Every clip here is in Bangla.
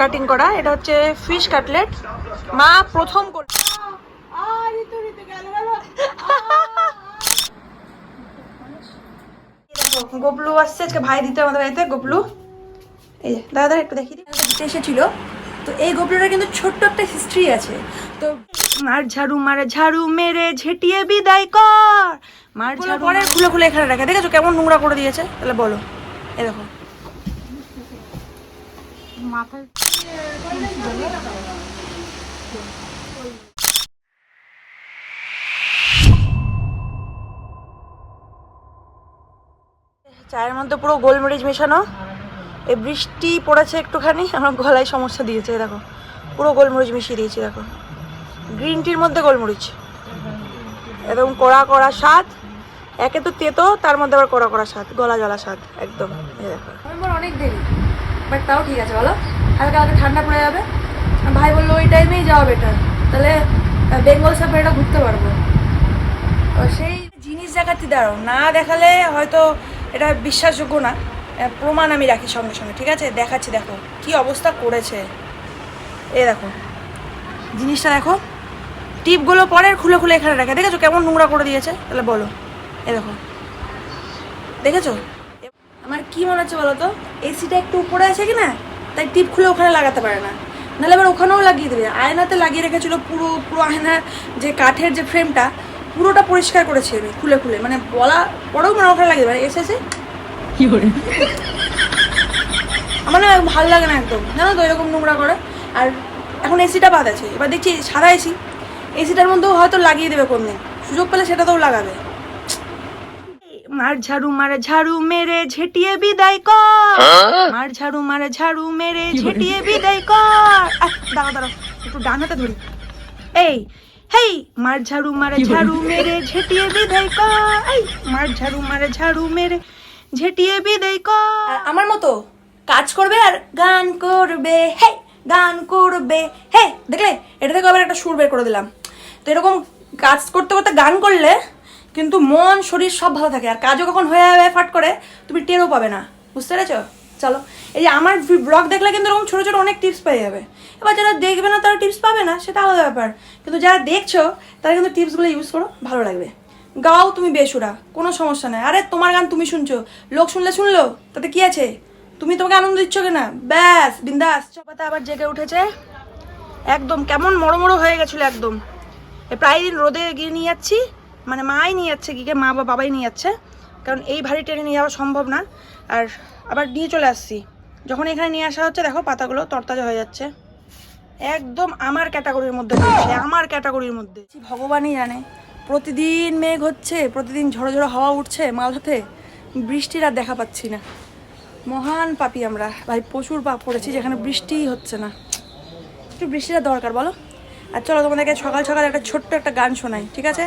কাটিং করা। এটা হচ্ছে ফিশ কাটলেট, মা প্রথম গোপলু আসছে আজকে ভাই দিতে আমাদের বাড়িতে। গোপলু এই যে দাদা একটু দেখিয়ে দিতে এসেছিল। তো এই গোপলুটা কিন্তু ছোট্ট একটা হিস্ট্রি আছে। তো মার ঝাড়ু মেরে ঝেটিয়ে বিদায় কর, মার ঝাড়ু পরে খুলে খুলে এখানে রাখে। দেখেছো কেমন নোংরা করে দিয়েছে? তাহলে বলো, এই দেখো মাথায় চায়ের মধ্যে পুরো গোলমরিচ মেশানো। এই বৃষ্টি পড়েছে একটুখানি, আমার গলায় সমস্যা দিয়েছে। দেখো পুরো গোলমরিচ মিশিয়ে দিয়েছি। দেখো গ্রিন টির মধ্যে গোলমরিচ, একদম কড়া কড়া স্বাদ। একে তো তেতো, তার মধ্যে আবার কড়া কড়া স্বাদ, গলা জ্বালা স্বাদ একদম। এই দেখো আমার অনেক দেরি, বাট তাও ঠিক আছে। বলো হালকা হালকা ঠান্ডা পড়ে যাবে। ভাই বললো ওই টাইমেই যাওয়া বেটার, তাহলে বেঙ্গল সাফারিটা ঘুরতে পারবো। সেই জিনিস দেখাচ্ছি, দাঁড়াও, না দেখালে হয়তো এটা বিশ্বাসযোগ্য না। প্রমাণ আমি রাখি সঙ্গে সঙ্গে, ঠিক আছে? দেখাচ্ছি, দেখো কি অবস্থা করেছে। এই দেখো জিনিসটা দেখো, টিপগুলো পরে খুলে খুলে এখানে রাখে। দেখেছো কেমন নোংরা করে দিয়েছে? তাহলে বলো, এই দেখো দেখেছো? আমার কি মনে হচ্ছে বলো তো, এসিটা একটু উপরে আছে কি না, তাই টিপ খুলে ওখানে লাগাতে পারে না, নাহলে আবার ওখানেও লাগিয়ে দেবে। আয়নাতে লাগিয়ে রেখেছিল পুরো পুরো আয়নার যে কাঠের যে ফ্রেমটা পুরোটা পরিষ্কার করেছে আমি খুলে খুলে, মানে বলা পরেও মানে ওখানে লাগিয়ে দেবে। এসেছে কি করে আমার না ভালো লাগে না একদম, জানো তো এরকম নোংরা করে। আর এখন এসিটা বাদ আছে, এবার দেখছি সাদা এসি, এসিটার মধ্যেও হয়তো লাগিয়ে দেবে কোনদিন, সুযোগ পেলে সেটাতেও লাগাবে। মার ঝাড়ু মেরে ঝেটিয়ে বিদায় কর, মার ঝাড়ু মেরে ঝেটিয়ে বিদায় কর। দাঁড়াও দাঁড়াও, একটু ডান হাতে ধরি। এই হেই, মার ঝাড়ু মেরে ঝেটিয়ে বিদায় কর, এই মার ঝাড়ু মেরে ঝেটিয়ে বিদায় কর। আমার মতো কাজ করবে আর গান করবে, হে গান করবে, হে। দেখলে এটা থেকে আবার একটা সুর বের করে দিলাম। তো এরকম কাজ করতে করতে গান করলে কিন্তু মন শরীর সব ভালো থাকে, আর কাজও কখন হয়ে যাবে ফাট করে তুমি টেরও পাবে না। বুঝতে পেরেছো? চলো, এই যে আমার ব্লগ দেখলে কিন্তু এরকম ছোটো ছোটো অনেক টিপস পেয়ে যাবে। এবার যারা দেখবে না তারা টিপস পাবে না, সেটা আলাদা ব্যাপার। কিন্তু যারা দেখছো তারা কিন্তু টিপসগুলো ইউজ করো, ভালো লাগবে। গাও তুমি বেসুরা, কোনো সমস্যা নেই। আরে তোমার গান তুমি শুনছো, লোক শুনলে শুনলো, তাতে কি আছে? তুমি তোমাকে আনন্দ দিচ্ছ কিনা, ব্যাস বিন্দাস। চপাতা আবার জেগে উঠেছে, একদম কেমন মড়ো হয়ে গেছিলো একদম। প্রায় দিন রোদে গিয়ে নিয়ে যাচ্ছি, মানে মাই নিয়ে যাচ্ছে, গিয়ে মা বা বাবাই নিয়ে যাচ্ছে, কারণ এই ভারী টেনে নিয়ে যাওয়া সম্ভব না। আর আবার নিয়ে চলে আসছি, যখন এখানে নিয়ে আসা হচ্ছে দেখো পাতাগুলো তরতাজা হয়ে যাচ্ছে, একদম আমার ক্যাটাগরির মধ্যে রয়েছে, আমার ক্যাটাগরির মধ্যে। ভগবানই জানে, প্রতিদিন মেঘ হচ্ছে, প্রতিদিন ঝড়ো ঝড়ো হাওয়া উঠছে মালদাতে, বৃষ্টির আর দেখা পাচ্ছি না। মহান পাপী আমরা ভাই, প্রচুর পাপ করেছি যেখানে বৃষ্টিই হচ্ছে না। একটু বৃষ্টিটা দরকার বলো। আর চলো তোমাদেরকে সকাল সকাল একটা ছোট্ট একটা গান শোনাই, ঠিক আছে?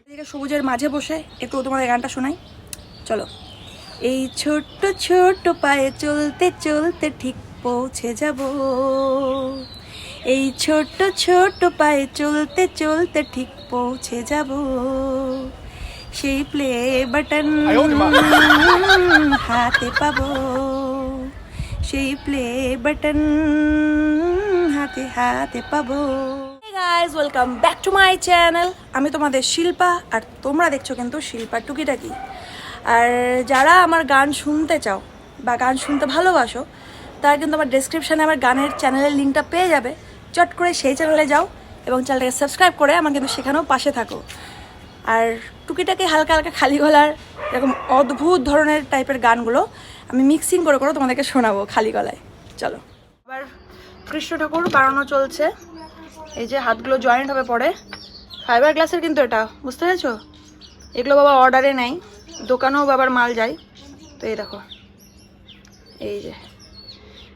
এদিকে সবুজের মাঝে বসে একটু তোমাদের গানটা শোনাই, চলো। এই ছোট্ট ছোট্ট পায়ে চলতে চলতে ঠিক পৌঁছে যাব, এই ছোট্ট ছোট্ট পায়ে চলতে চলতে ঠিক পৌঁছে যাব, সেই প্লে বাটন হাতে পাবো, সেই প্লে বাটন হাতে হাতে পাবো। Guys, welcome back to my channel. আমি তোমাদের শিল্পা, আর তোমরা দেখছো কিন্তু শিল্পা টুকিটাকি। আর যারা আমার গান শুনতে চাও বা গান শুনতে ভালোবাসো, তারা কিন্তু আমার ডেসক্রিপশানে আমার গানের চ্যানেলের লিঙ্কটা পেয়ে যাবে। চট করে সেই চ্যানেলে যাও এবং চ্যানেলটাকে সাবস্ক্রাইব করে আমার কিন্তু সেখানেও পাশে থাকো। আর টুকিটাকি হালকা হালকা খালি গলার এরকম অদ্ভুত ধরনের টাইপের গানগুলো আমি মিক্সিং করে করে তোমাদেরকে শোনাবো খালি গলায়। চলো, আবার কৃষ্ণ ঠাকুর বানানো চলছে। এই যে হাতগুলো জয়েন্ট হবে পরে, ফাইবার গ্লাসের কিন্তু এটা, বুঝতে পেরেছো? এগুলো বাবা অর্ডারে নেয়, দোকানেও বাবার মাল যায়। তো এই দেখো, এই যে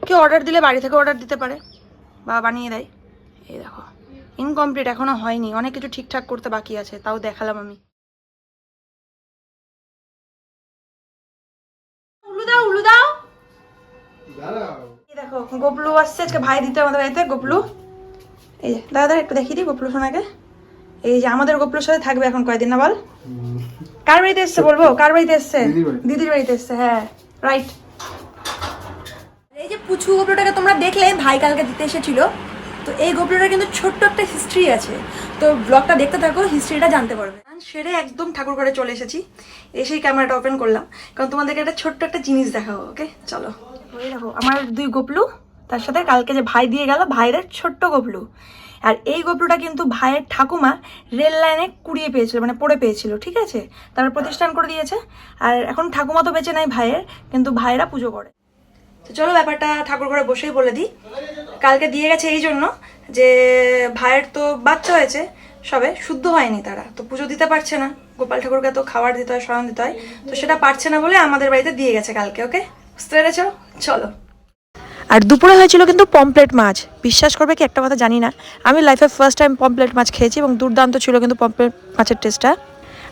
কেউ অর্ডার দিলে বাড়ি থেকে অর্ডার দিতে পারে, বাবা বানিয়ে দেয়। এই দেখো ইনকমপ্লিট, এখনো হয়নি, অনেক কিছু ঠিকঠাক করতে বাকি আছে, তাও দেখালাম আমি। উলু দাও। এই দেখো গোপলু আসছে আজকে ভাই দিতে আমাদের বাড়িতে। গোপলু এই যে দাদা একটু দেখিয়ে দিই গোপলু সোনাকে। এই যে আমাদের গোপলুর সাথে থাকবে এখন কয়েকদিন, না বল? কার বাড়িতে এসছে বলবো? কার বাড়িতে এসছে? দিদির বাড়িতে এসছে, হ্যাঁ রাইট। এই যে পুচু গোপলোটাকে তোমরা দেখলে, ভাই কালকে দিতে এসেছিল। তো এই গোপলোটার কিন্তু ছোট্ট একটা হিস্ট্রি আছে, তো ব্লগটা দেখতে থাকো, হিস্ট্রিটা জানতে পারবে। সেরে একদম ঠাকুর ঘরে চলে এসেছি, এসেই ক্যামেরাটা ওপেন করলাম, কারণ তোমাদেরকে একটা ছোট্ট একটা জিনিস দেখাবো। ওকে চলো। ওই দেখো আমার 2 গোপলু, তার সাথে কালকে যে ভাই দিয়ে গেল ভাইয়ের ছোট্ট গোপলু। আর এই গোপলুটা কিন্তু ভাইয়ের ঠাকুমা রেল লাইনে কুড়িয়ে পেয়েছিল, মানে পড়ে পেয়েছিল, ঠিক আছে, তারা প্রতিষ্ঠান করে দিয়েছে। আর এখন ঠাকুমা তো বেঁচে নাই ভাইয়ের, কিন্তু ভাইয়েরা পুজো করে। তো চলো ব্যাপারটা ঠাকুর ঘরে বসেই বলে দিই। কালকে দিয়ে গেছে এই জন্য যে ভাইয়ের তো বাচ্চা হয়েছে, সবে শুদ্ধ হয়নি, তারা তো পুজো দিতে পারছে না, গোপাল ঠাকুরকে তো খাবার দিতে হয়, শয়ন দিতে হয়, তো সেটা পারছে না বলে আমাদের বাড়িতে দিয়ে গেছে কালকে। ওকে, বুঝতে পেরেছো? চলো। আর দুপুরে হয়েছিল কিন্তু পমপ্লেট মাছ। বিশ্বাস করবে কি, একটা কথা জানি না, আমি লাইফে ফার্স্ট টাইম পমপ্লেট মাছ খেয়েছি এবং দুর্দান্ত ছিল কিন্তু পমপ্লেট মাছের টেস্টটা।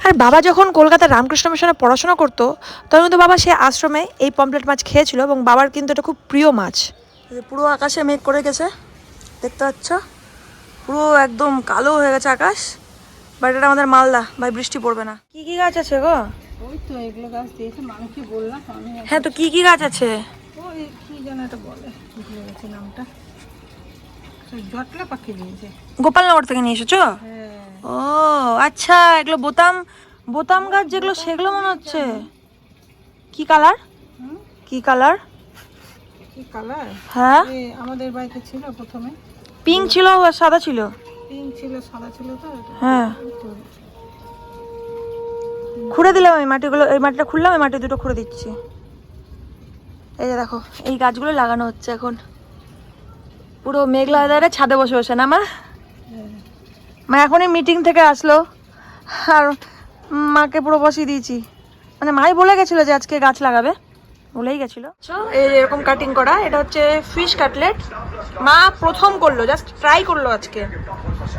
আর বাবা যখন কলকাতার রামকৃষ্ণ মিশনে পড়াশোনা করতো, তখন কিন্তু বাবা সে আশ্রমে এই পমপ্লেট মাছ খেয়েছিল এবং বাবার কিন্তু এটা খুব প্রিয় মাছ। পুরো আকাশে মেঘ করে গেছে, দেখতে পাচ্ছ, পুরো একদম কালো হয়ে গেছে আকাশ। বাট এটা আমাদের মালদা, ভাই বৃষ্টি পড়বে না। কি কি গাছ আছে গো? ওই তো এগুলো গাছ দিয়েছে, মানুষই বললাম আমি। হ্যাঁ, তো কি কি গাছ আছে? ওই কি যেন এটা বলে, ভুলে গেছে নামটা, জটলা পাখি দিয়েছে। গোপালনগর থেকে নিয়ে এসেছো? হ্যাঁ। ও আচ্ছা, এগুলো বোতাম বোতাম গাছ যেগুলো, সেগুলো মনে হচ্ছে। কি কালার? কি কালার? কি কালার? হ্যাঁ, আমাদের বাড়িতে ছিল প্রথমে পিঙ্ক ছিল আর সাদা ছিল। পিঙ্ক ছিল, সাদা ছিল তো। হ্যাঁ, খুঁড়ে দিলাম এই মাটিগুলো, এই মাটিটা খুললাম, এই মাটি দুটো খুঁড়ে দিচ্ছি। এই যে দেখো, এই গাছগুলো লাগানো হচ্ছে এখন। পুরো মেঘলা ওয়েদারে ছাদে বসে বসে না মা? মা এখনই মিটিং থেকে আসলো, আর মাকে পুরো বসিয়ে দিয়েছি। মানে মাই বলে গেছিলো যে আজকে গাছ লাগাবে, বলেই গেছিলো। এই এরকম কাটিং করা, এটা হচ্ছে ফিশ কাটলেট। মা প্রথম করলো, জাস্ট ট্রাই করলো আজকে,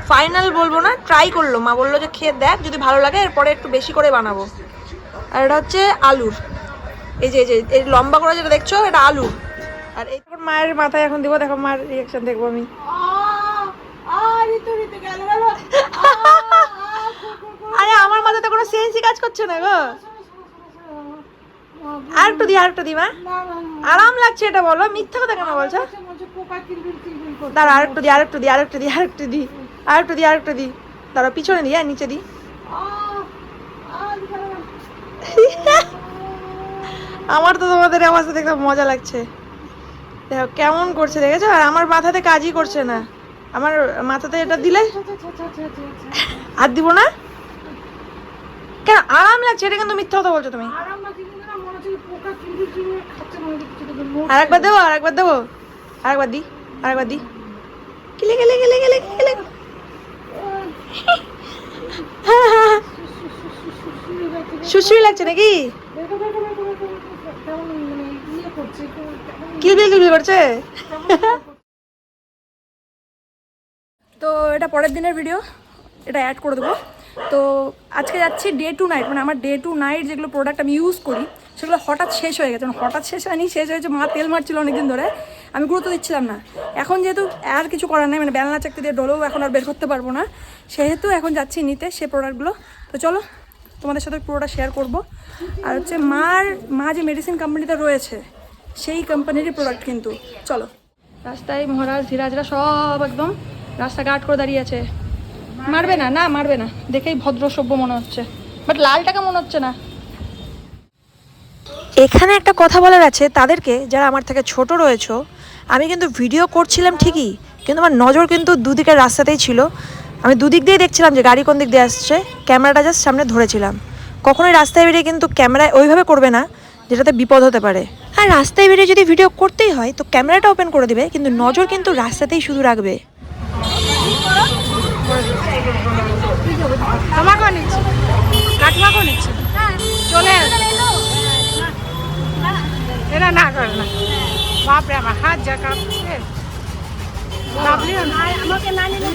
ফাইনাল বলবো না, ট্রাই করলো। মা বললো যে খেয়ে দেখ, যদি ভালো লাগে এরপরে একটু বেশি করে বানাবো। আর এটা হচ্ছে আলুর, এই যে এই লম্বা করে যেটা দেখছো, এটা আলু। আর এই মায়ের মাথায় এখন দিব, দেখো মার রিয়াকশন দেখবো আমি। আরে আমার মাথাতে কোনো সেন্সই কাজ করছে না গো। আর একটু দি মা, আরাম লাগছে এটা বলো, মিথ্যা কথা কেন বলছো? দাঁড়া, আরেকটু দি, দাঁড়া পিছনে দি আর নিচে দি। আমার তো তোমাদের আওয়াজটা দেখতে মজা লাগছে, দেখো কেমন করছে, দেখেছো? আর আমার মাথাতে কাজই করছে না, আমার মাথাতে এটা দিলে আর দিব না কেন? আরাম লাগছে, এটা কিন্তু মিথ্যা কথা বলছো তুমি। আরেকবার দেবো, আরেকবার দি। কিলে সুশ্রী লাগছে নাকি? কিলবিল করছে। তো এটা পরের দিনের ভিডিও, এটা অ্যাড করে দেবো। তো আজকে যাচ্ছি ডে টু নাইট, মানে আমার ডে টু নাইট যেগুলো প্রোডাক্ট আমি ইউজ করি সেগুলো হঠাৎ শেষ হয়ে গেছে। হঠাৎ শেষ হয়নি, শেষ হয়েছে, মা তেল মারছিল অনেকদিন ধরে, আমি গুরুত্ব দিচ্ছিলাম না। এখন যেহেতু আর কিছু করার নেই, মানে বেলনা চাকতি দিয়ে ডোলেও এখন আর বের করতে পারবো না, সেহেতু এখন যাচ্ছি নিতে সে প্রোডাক্টগুলো। তো চলো তোমাদের সাথে পুরোটা শেয়ার করব। আর হচ্ছে মা যে মেডিসিন কোম্পানিতে রয়েছে সেই কোম্পানিরই প্রোডাক্ট কিন্তু। চলো, রাস্তায় মহারাজ ধীরাজরা সব একদম রাস্তা গার্ড করে দাঁড়িয়ে আছে। মারবে না, দেখেই ভদ্র সভ্য মনে হচ্ছে, বাট লাল টাকা মনে হচ্ছে না। এখানে একটা কথা বলার আছে তাদেরকে, যারা আমার থেকে ছোট রয়েছে। আমি কিন্তু ভিডিও করছিলাম ঠিকই, কিন্তু আমার নজর কিন্তু দুদিকের রাস্তাতেই ছিল। আমি দুদিক দিয়ে দেখছিলাম যে গাড়ি কোন দিক দিয়ে আসছে, ক্যামেরাটা জাস্ট সামনে ধরেছিলাম। কখনোই রাস্তায় বেরিয়ে কিন্তু ক্যামেরায় ওইভাবে করবে না যেটাতে বিপদ হতে পারে। আর রাস্তায় বেরিয়ে যদি ভিডিও করতেই হয় তো ক্যামেরাটা ওপেন করে দেবে, কিন্তু নজর কিন্তু রাস্তাতেই শুধু রাখবে। চলে এরা না করে না, বাপরে আমার হাত যা কাঁপছে। আমাকে না নিলে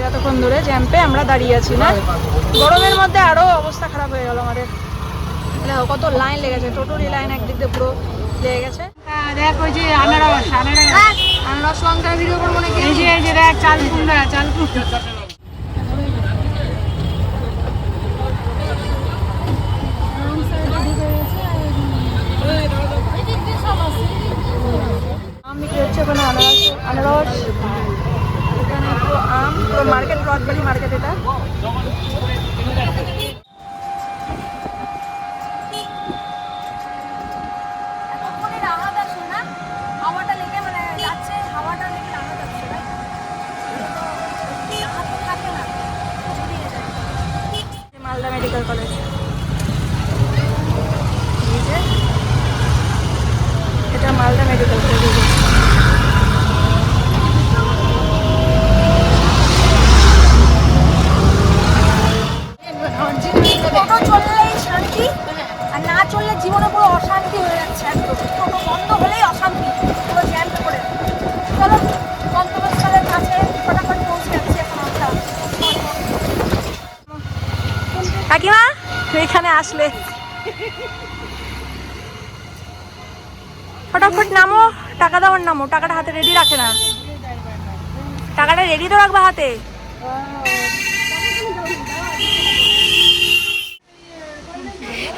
এতক্ষণ ধরে জ্যাম্পে আমরা দাঁড়িয়ে আছি না, গরমের মধ্যে আরো অবস্থা খারাপ হয়ে গেল আমাদের। দেখো কত লাইন লেগেছে, টোটোরই লাইন একদিক দিয়ে পুরো লেগে গেছে। দেখ ওই যে আনারস আনারস লঙ্কার ভিডিও করবো নাকি? এই যে দেখ চাল কুমড়া, চাল কুমড়া। আম বিক্রি হচ্ছে ওখানে, আনারস এখানে পুরো আম, পুরো মার্কেট, রথবাড়ি মার্কেট এটা। হাওয়াটা লেগে মানে যাচ্ছে, হাওয়াটা লেগে রাহাত আসছে না, রাহাত তো থাকে না, জড়িয়ে যায়। মালদা মেডিকেল কলেজ, এটা মালদা মেডিকেল কলেজ। টোটো চললেই শান্তি, আর না চললে জীবনে পুরো অশান্তি হয়ে যাচ্ছে একদম। টোটো বন্ধ হলেই অশান্তি, পুরো জ্যাম করে। চলো গন্তব্যস্থলের কাছে ফটাফট পৌঁছে যাচ্ছি এখন আমরা। কাকিমা এখানে আসলে ফটাফট নামো, টাকা দেওয়ার নামো। টাকাটা হাতে রেডি রাখে না, টাকাটা রেডি তো রাখবা হাতে।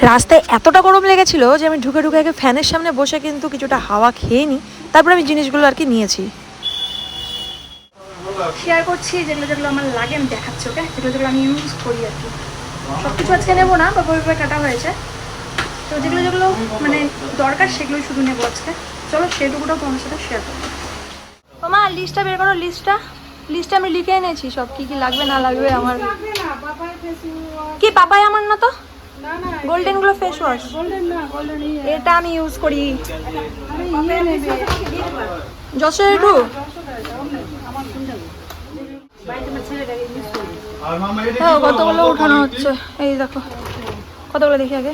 রাস্তায় এতটা গরম লেগেছিল যে আমি ঢুকে ঢুকে আগে ফ্যানের সামনে বসে কিন্তু কিছুটা হাওয়া খেয়ে নিই, তারপর আমি জিনিসগুলো আর কি নিয়েছি। শেয়ার করছি যেগুলো যেগুলো আমার লাগে, আমি দেখাচ্ছি ওকে, যেগুলো যেগুলো আমি ইউজ করি আর কি। সব কিছু আজকে নেবো না, বা বই কাটা হয়েছে, তো যেগুলো যেগুলো মানে দরকার সেগুলোই শুধু নেবো আজকে। চলো সেটুকুটাও তোমার সাথে শেয়ার করবো। মা লিস্টটা বের করো, লিস্টটা আমি লিখে এনেছি সব কি কি লাগবে না লাগবে আমার। কি পাপাই আমার না তো, গোল্ডেন গুলো ফেস ওয়াশ, এটা আমি ইউজ করি। যশোর একটু কতগুলো উঠানো হচ্ছে, এই দেখো কতগুলো দেখি আগে।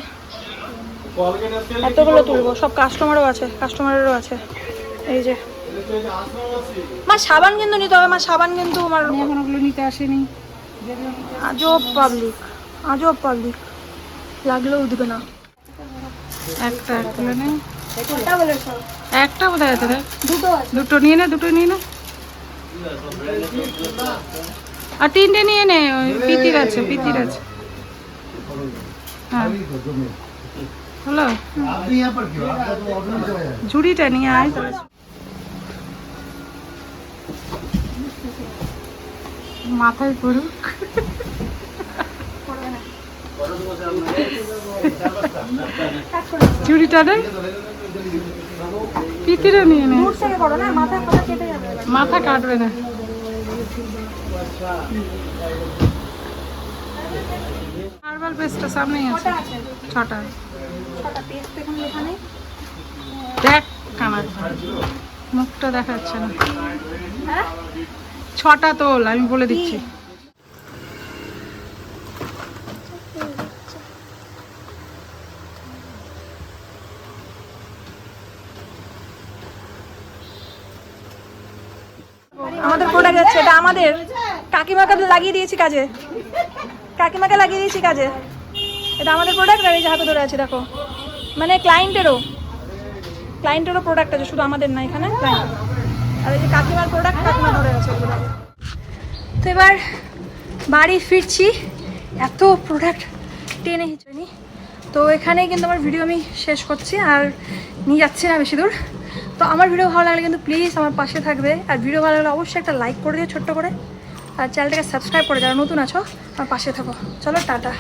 এতগুলো তুলবো, সব কাস্টমারও আছে, কাস্টমারেরও আছে। এই যে মা সাবান কিন্তু নিতে হবে, মা সাবান কিন্তু আমার এখন ওগুলো নিতে আসেনি। আজব পাবলিক লাগলেও উঠবে না। একটা তুলে নে, কোনটা বলেছ? একটা বোধহয় আছে রে, দুটো আছে। দুটো নিয়ে নে। আর তিনটে নিয়ে নে, ওই পিতির আছে। হ্যাঁ হলো, ঝুড়িটা নিয়ে আয় তাহলে। মাথায় পড়ুক, ঝুড়িটা রে, পিতিরও নিয়ে নে। মাথা কাটবে না। হার্বাল পেস্টটা সামনেই আছে, 6টা। দেখ কামার মুখটা দেখাচ্ছে না, 6টা তোল, আমি বলে দিচ্ছি। আমাদের প্রোডাক্ট যাচ্ছে, এটা আমাদের কাকিমাকে লাগিয়ে দিয়েছি কাজে, এটা আমাদের প্রোডাক্ট। আর এই যে হাতে ধরে আছে দেখো, মানে ক্লায়েন্টেরও প্রোডাক্ট আছে, শুধু আমাদের না এখানে ক্লায়েন্ট। আর এই যে কাকিমার প্রোডাক্ট, কাকিমা ধরে আছে। তো এবার বাড়ি ফিরছি, এত প্রোডাক্ট টেনে হিচড়ি। তো এখানেই কিন্তু আমার ভিডিও আমি শেষ করছি, আর নিয়ে যাচ্ছি না বেশি দূর। তো আমার ভিডিও ভালো লাগলে কিন্তু প্লিজ আমার পাশে থাকবে, আর ভিডিও ভালো লাগলে অবশ্যই একটা লাইক করে দিও ছোট্ট করে, আর চ্যানেলটাকে সাবস্ক্রাইব করে যারা নতুন আছো আমার পাশে থাকো। চলো টাটা।